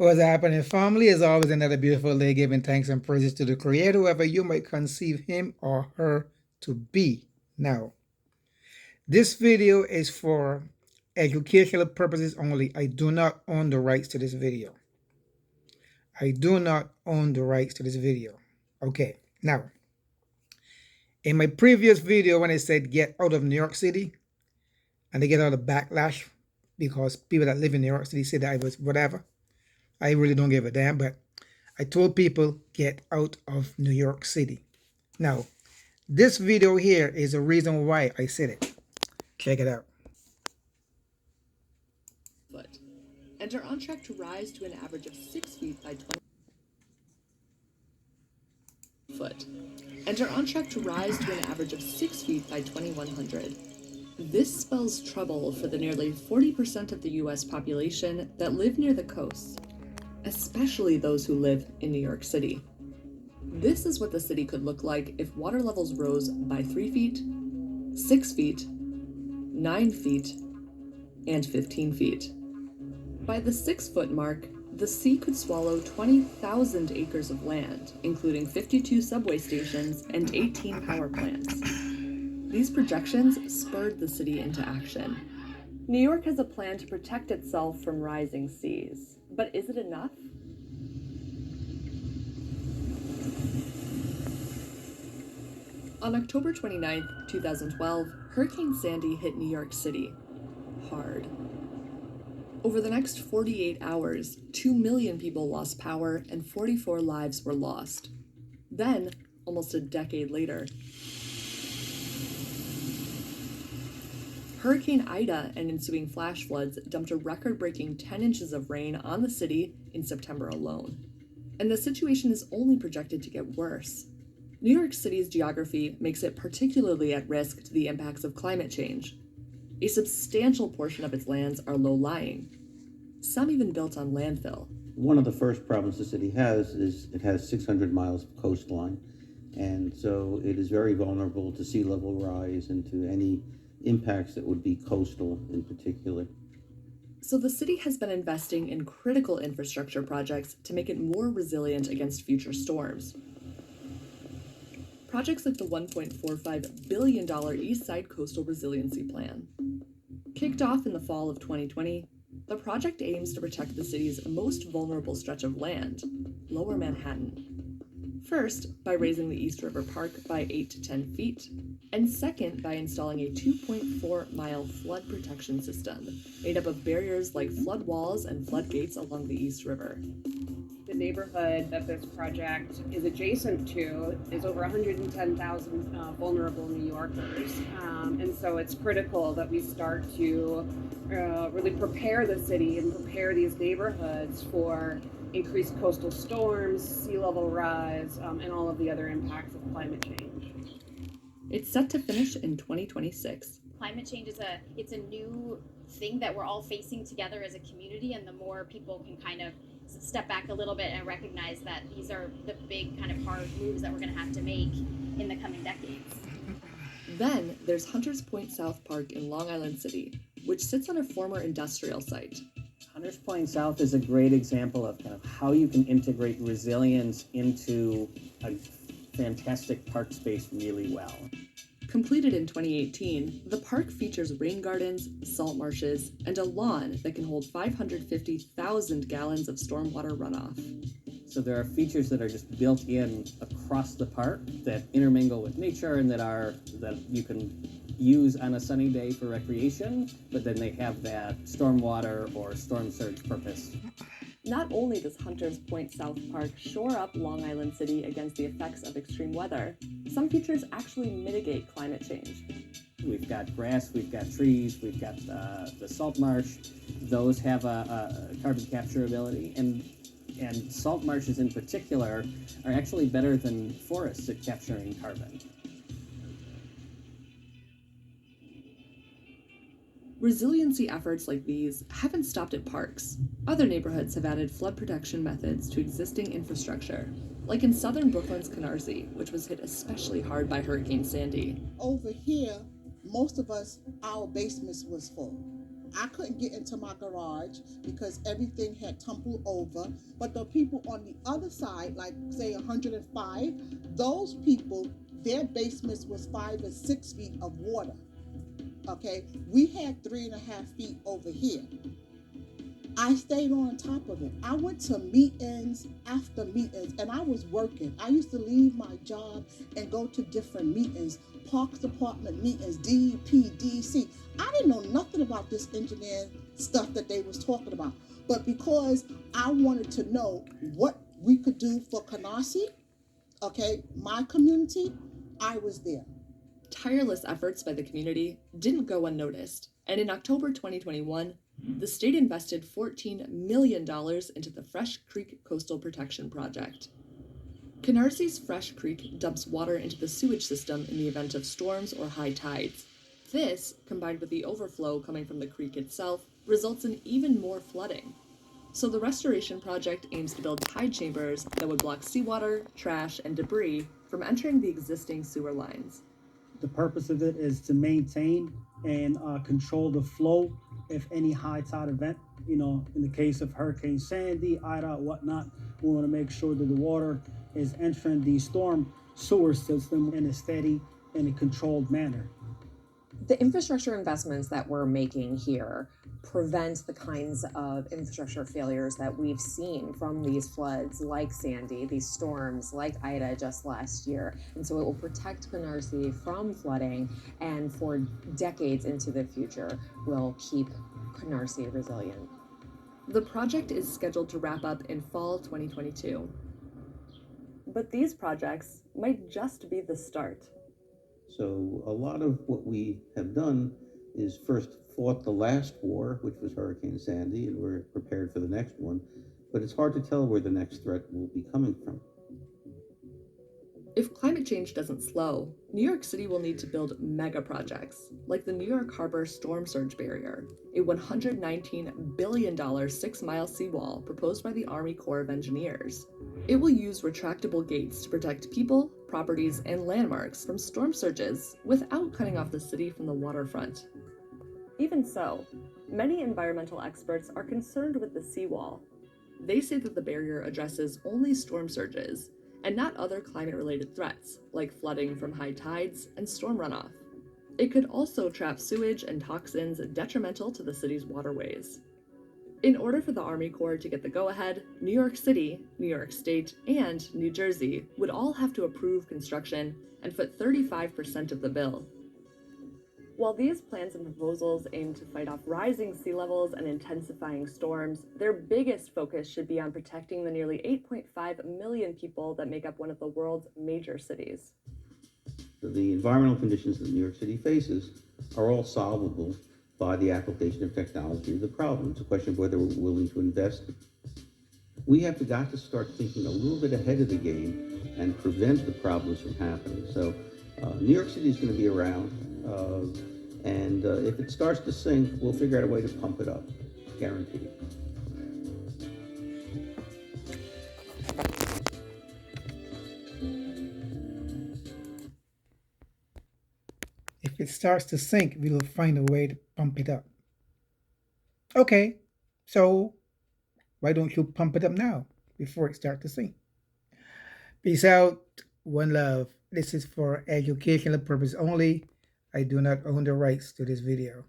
What's happening, family? Is always another beautiful day giving thanks and praises to the Creator, whoever you might conceive him or her to be. Now, this video is for educational purposes only. I do not own the rights to this video. I do not own the rights to this video. Okay, now, in my previous video, when I said get out of New York City, and they get all the backlash because people that live in New York City say that I was whatever. I really don't give a damn, but I told people get out of New York City. Now, this video here is the reason why I said it. Check it out. Foot, and are on track to rise to an average of 6 feet by 20 foot, and are on track to rise to an average of 6 feet by 2100. This spells trouble for the nearly 40% of the US population that live near the coast, especially those who live in New York City. This is what the city could look like if water levels rose by 3 feet, 6 feet, 9 feet, and 15 feet. By the 6-foot mark, the sea could swallow 20,000 acres of land, including 52 subway stations and 18 power plants. These projections spurred the city into action. New York has a plan to protect itself from rising seas, but is it enough? On October 29, 2012, Hurricane Sandy hit New York City hard. Over the next 48 hours, 2 million people lost power and 44 lives were lost. Then, almost a decade later, Hurricane Ida and ensuing flash floods dumped a record-breaking 10 inches of rain on the city in September alone. And the situation is only projected to get worse. New York City's geography makes it particularly at risk to the impacts of climate change. A substantial portion of its lands are low-lying, some even built on landfill. One of the first problems the city has is it has 600 miles of coastline, and so it is very vulnerable to sea level rise and to any impacts that would be coastal in particular. So the city has been investing in critical infrastructure projects to make it more resilient against future storms. Projects like the $1.45 billion East Side Coastal Resiliency Plan. Kicked off in the fall of 2020, the project aims to protect the city's most vulnerable stretch of land, Lower Manhattan. First, by raising the East River Park by 8 to 10 feet, and second, by installing a 2.4-mile flood protection system made up of barriers like flood walls and floodgates along the East River. The neighborhood that this project is adjacent to is over 110,000 vulnerable New Yorkers. And so it's critical that we start to really prepare the city and prepare these neighborhoods for increased coastal storms, sea level rise, and all of the other impacts of climate change. It's set to finish in 2026. Climate change is a new thing that we're all facing together as a community, and the more people can kind of step back a little bit and recognize that these are the big kind of hard moves that we're going to have to make in the coming decades. Then there's Hunters Point South Park in Long Island City, which sits on a former industrial site. Hunters Point South is a great example of kind of how you can integrate resilience into a fantastic park space really well. Completed in 2018, the park features rain gardens, salt marshes, and a lawn that can hold 550,000 gallons of stormwater runoff. So there are features that are just built in across the park that intermingle with nature and that you can use on a sunny day for recreation, but then they have that stormwater or storm surge purpose. Not only does Hunters Point South Park shore up Long Island City against the effects of extreme weather, some features actually mitigate climate change. We've got grass, we've got trees, we've got the salt marsh. Those have a carbon capture ability, and salt marshes in particular are actually better than forests at capturing carbon. Resiliency efforts like these haven't stopped at parks. Other neighborhoods have added flood protection methods to existing infrastructure, like in southern Brooklyn's Canarsie, which was hit especially hard by Hurricane Sandy. Over here, most of us, our basements was full. I couldn't get into my garage because everything had tumbled over. But the people on the other side, like say 105, those people, their basements was 5 and 6 feet of water. Okay, we had 3.5 feet over here. I stayed on top of it. I went to meetings after meetings, and I was working. I used to leave my job and go to different meetings, Parks Department meetings, DEP, DEC. I didn't know nothing about this engineering stuff that they was talking about. But because I wanted to know what we could do for Canarsie, okay, my community, I was there. Tireless efforts by the community didn't go unnoticed, and in October 2021, the state invested $14 million into the Fresh Creek Coastal Protection Project. Canarsie's Fresh Creek dumps water into the sewage system in the event of storms or high tides. This, combined with the overflow coming from the creek itself, results in even more flooding. So the restoration project aims to build tide chambers that would block seawater, trash, and debris from entering the existing sewer lines. The purpose of it is to maintain and control the flow if any high tide event, in the case of Hurricane Sandy, Ida, whatnot, we want to make sure that the water is entering the storm sewer system in a steady and a controlled manner. The infrastructure investments that we're making here prevent the kinds of infrastructure failures that we've seen from these floods like Sandy, these storms like Ida just last year. And so it will protect Canarsie from flooding, and for decades into the future will keep Canarsie resilient. The project is scheduled to wrap up in fall 2022. But these projects might just be the start. So a lot of what we have done is first fought the last war, which was Hurricane Sandy, and we're prepared for the next one, but it's hard to tell where the next threat will be coming from. If climate change doesn't slow, New York City will need to build mega projects, like the New York Harbor Storm Surge Barrier, a $119 billion 6-mile seawall proposed by the Army Corps of Engineers. It will use retractable gates to protect people, properties, and landmarks from storm surges without cutting off the city from the waterfront. Even so, many environmental experts are concerned with the seawall. They say that the barrier addresses only storm surges and not other climate-related threats, like flooding from high tides and storm runoff. It could also trap sewage and toxins detrimental to the city's waterways. In order for the Army Corps to get the go-ahead, New York City, New York State, and New Jersey would all have to approve construction and foot 35% of the bill. While these plans and proposals aim to fight off rising sea levels and intensifying storms, their biggest focus should be on protecting the nearly 8.5 million people that make up one of the world's major cities. The environmental conditions that New York City faces are all solvable by the application of technology to the problem. It's a question of whether we're willing to invest. We have got to start thinking a little bit ahead of the game and prevent the problems from happening. So New York City is going to be around, and if it starts to sink, we'll figure out a way to pump it up, guaranteed. If it starts to sink, we'll find a way to pump it up. Okay, so why don't you pump it up now before it starts to sink? Peace out, one love. This is for educational purpose only. I do not own the rights to this video.